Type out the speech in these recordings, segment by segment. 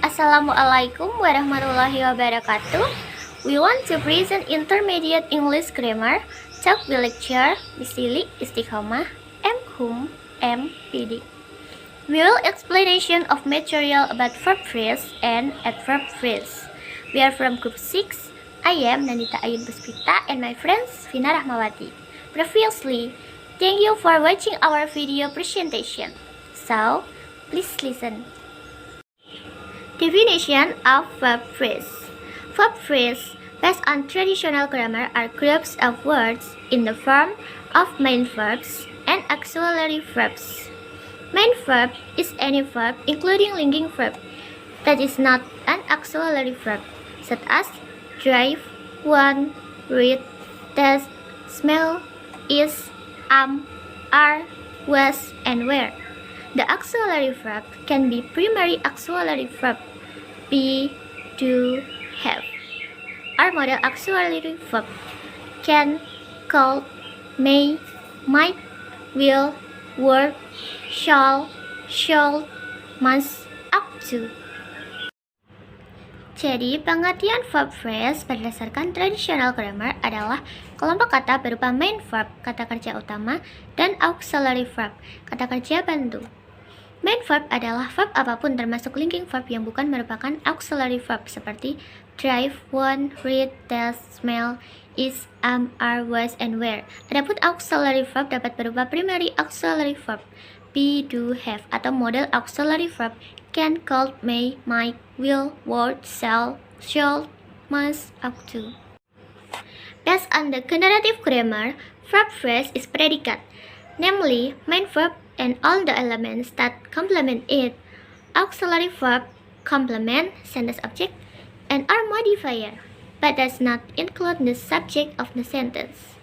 Assalamualaikum warahmatullahi wabarakatuh. We want to present intermediate English grammar, talk with lecture, Bisili, Istiqomah, M. PD. We will explanation of material about verb phrase and adverb phrase. We are from group 6. I am Nandhita Ayun and my friends Fina Rahmawati. Previously, thank you for watching our video presentation. So, please listen. Definition of verb phrase. Verb phrase, based on traditional grammar, are groups of words in the form of main verbs and auxiliary verbs. Main verb is any verb, including linking verb, that is not an auxiliary verb, such as drive, want, read, taste, smell, is, are, was, and were. The auxiliary verb can be primary auxiliary verb, be, do, have. Our model auxiliary verb can, could, may, might, will, would, shall, should, must, ought to. Jadi, pengertian verb phrase berdasarkan traditional grammar adalah kelompok kata berupa main verb, kata kerja utama, dan auxiliary verb, kata kerja bantu. Main verb adalah verb apapun termasuk linking verb yang bukan merupakan auxiliary verb seperti drive, want, read, taste, smell, is, are, was, and were. Adapun auxiliary verb dapat berupa primary auxiliary verb, be, do, have, atau model auxiliary verb can, could, may, might, will, would, shall, should, must, ought to. Based on the generative grammar, verb phrase is predicate, namely main verb and all the elements that complement it, auxiliary verb, complement, sentence object, and are modifier, but does not include the subject of the sentence.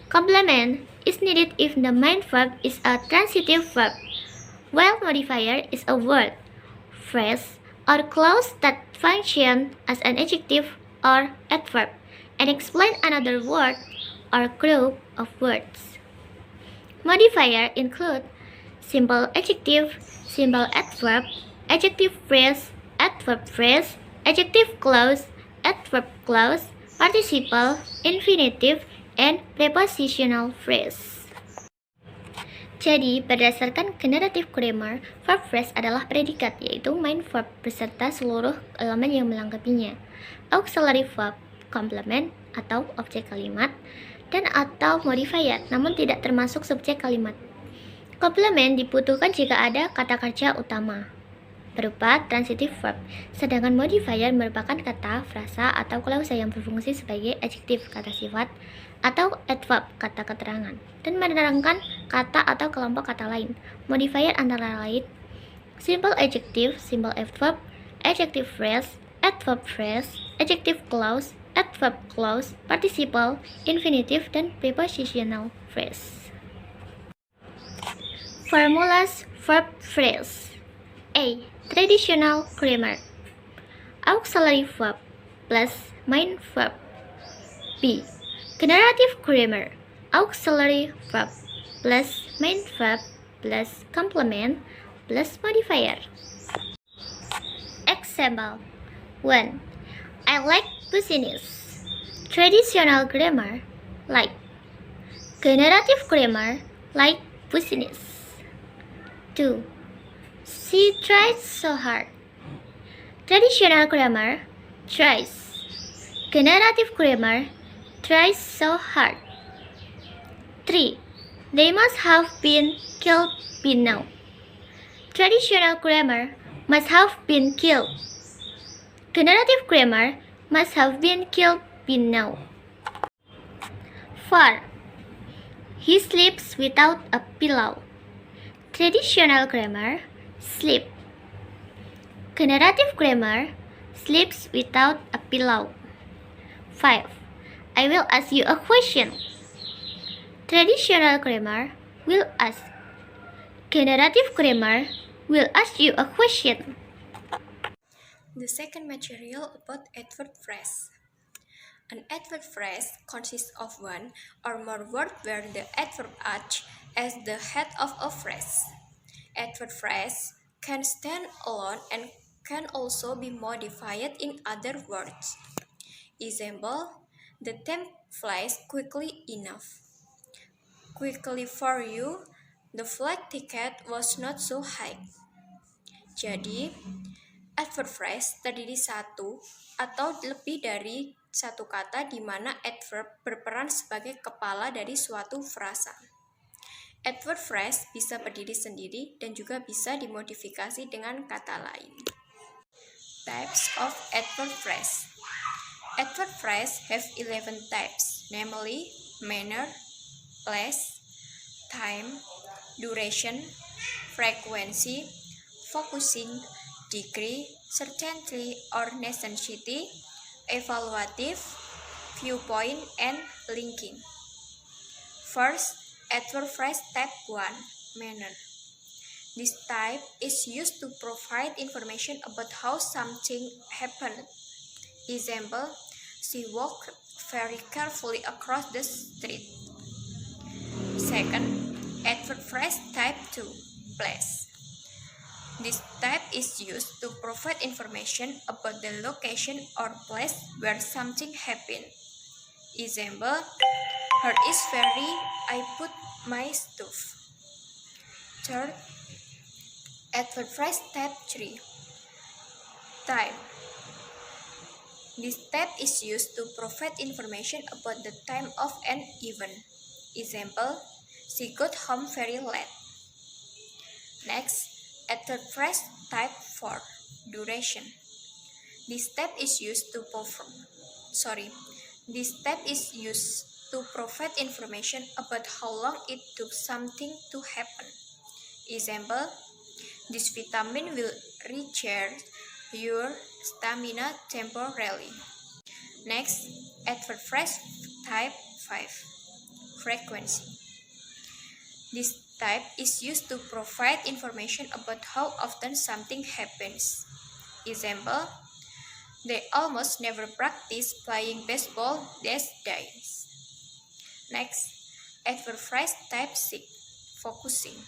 Complement is needed if the main verb is a transitive verb, while modifier is a word, phrase, or clause that function as an adjective or adverb and explain another word or group of words. Modifier include simple adjective, simple adverb, adjective phrase, adjective clause, adverb clause, participle, infinitive, and prepositional phrase. Jadi, berdasarkan generative grammar, verb phrase adalah predikat, yaitu main verb beserta seluruh elemen yang melengkapinya, auxiliary verb, complement atau objek kalimat, dan atau modifier, namun tidak termasuk subjek kalimat. Komplement dibutuhkan jika ada kata kerja utama berupa transitive verb, sedangkan modifier merupakan kata, frasa, atau klausa yang berfungsi sebagai adjektif, kata sifat, atau adverb, kata keterangan, dan menerangkan kata atau kelompok kata lain. Modifier antara lain simple adjective, simple adverb, adjective phrase, adverb phrase, adjective clause, adverb clause, participle, infinitive, dan prepositional phrase. Formulas verb phrase. A. Traditional grammar. Auxiliary verb plus main verb. B. Generative grammar. Auxiliary verb plus main verb plus complement plus modifier. Example 1. I like business. Traditional grammar like. Generative grammar like business. 2. She tries so hard. Traditional grammar tries. Generative grammar tries so hard. 3. They must have been killed by now. Traditional grammar must have been killed. Generative grammar must have been killed by now. 4. He sleeps without a pillow. Traditional grammar, sleep. Generative grammar, sleeps without a pillow. 5. I will ask you a question. Traditional grammar, will ask. Generative grammar, will ask you a question. The second material about adverb phrase. An adverb phrase consists of one or more words where the adverb acts as the head of a phrase. Adverb phrase can stand alone and can also be modified in other words. Example, the time flies quickly enough. Quickly for you, the flight ticket was not so high. Jadi, adverb phrase terdiri satu atau lebih dari satu kata di mana adverb berperan sebagai kepala dari suatu frasa. Adverb phrase bisa berdiri sendiri dan juga bisa dimodifikasi dengan kata lain. Types of adverb phrase. Adverb phrase have 11 types, namely manner, place, time, duration, frequency, focusing, degree, certainty or necessity, evaluative, viewpoint, and linking. First, adverb phrase type 1, manner. This type is used to provide information about how something happened. Example, she walked very carefully across the street. Second, adverb phrase type 2, place. This type is used to provide information about the location or place where something happened. Example, her is very I put my stuff. Third, adverb phrase type 3, time. This type is used to provide information about the time of an event. Example, she got home very late. Next, adverb phrase type 4, duration. This type is used to provide information about how long it took something to happen. Example, this vitamin will recharge your stamina temporarily. Next, adverb phrase type 5, frequency. This type is used to provide information about how often something happens. Example, they almost never practice playing baseball these days. Next, adverb phrase type 6, focusing.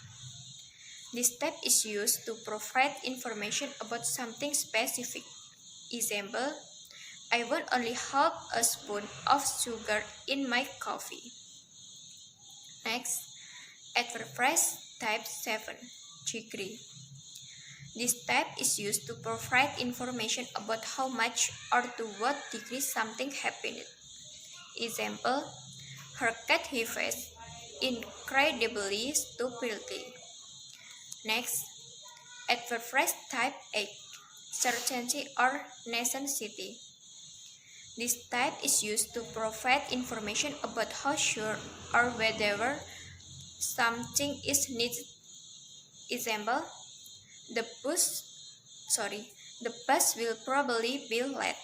This type is used to provide information about something specific. Example, I want only half a spoon of sugar in my coffee. Next, adverb phrase type 7, degree. This type is used to provide information about how much or to what degree something happened. Example, her cat behaves incredibly stupidly. Next, adverb phrase type 8, certainty or necessity. This type is used to provide information about how sure or whether something is needed. Example, the bus will probably be late.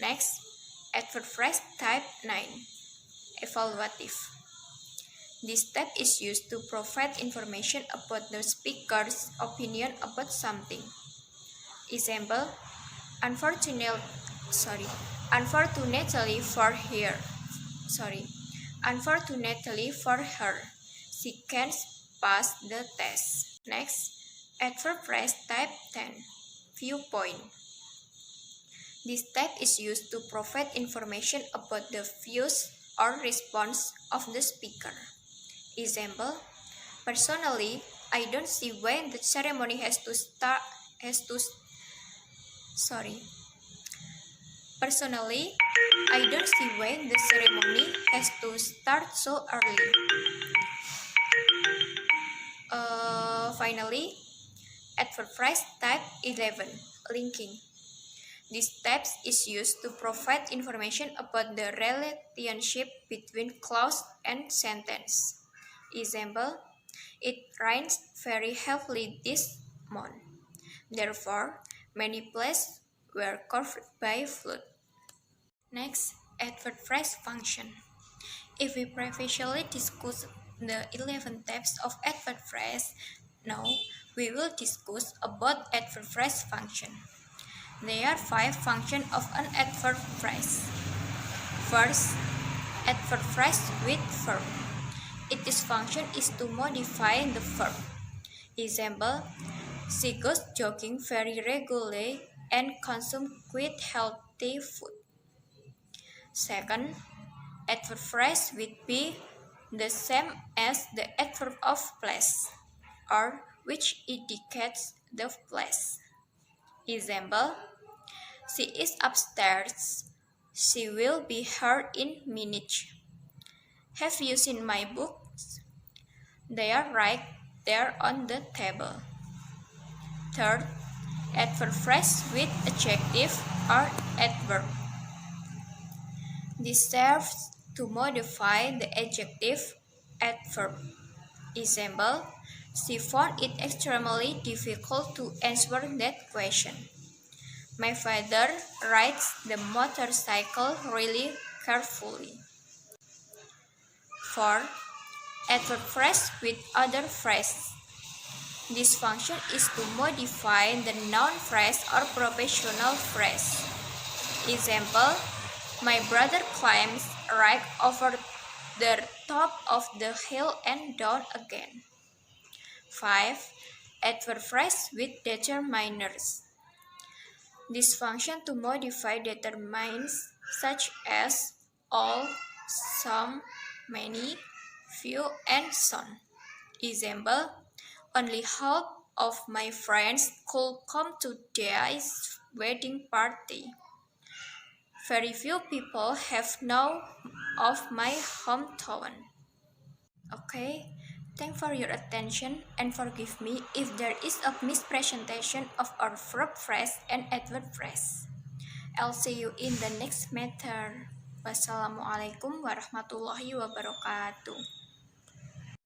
Next, adverb phrase type 9, evaluative. This type is used to provide information about the speaker's opinion about something. Example, unfortunately for her, she can't pass the test. Next, adverb phrase type 10, viewpoint. This type is used to provide information about the views or response of the speaker. Example, personally, I don't see when the ceremony has to start so early. Finally, adverb phrase type 11, linking. This type is used to provide information about the relationship between clause and sentence. Example, it rains very heavily this month. Therefore, many places were covered by flood. Next, adverb phrase function. If we previously discussed the 11 types of adverb phrase, now we will discuss about adverb phrase function. There are 5 functions of an adverb phrase. First, adverb phrase with verb. Its function is to modify the verb. Example, She goes jogging very regularly and consumes quite healthy food. Second, adverb phrase would be the same as the adverb of place, or which indicates the place. Example, she is upstairs. She will be here in minutes. Have you seen my books? They are right there on the table. Third, adverb phrase with adjective or adverb. This serves to modify the adjective adverb. Example, she found it extremely difficult to answer that question. My father rides the motorcycle really carefully. 4. Adverb phrase with other phrase. This function is to modify the noun phrase or professional phrase. Example, my brother climbs right over the top of the hill and down again. 5. Adverb phrase with determiners. This function to modify determinants such as all, some, many, few, and some. Example, only half of my friends could come to today's wedding party. Very few people have known of my hometown. Okay, thanks for your attention and forgive me if there is a mispresentation of our verb phrase and adverb phrase. I'll see you in the next matter. Wassalamualaikum warahmatullahi wabarakatuh.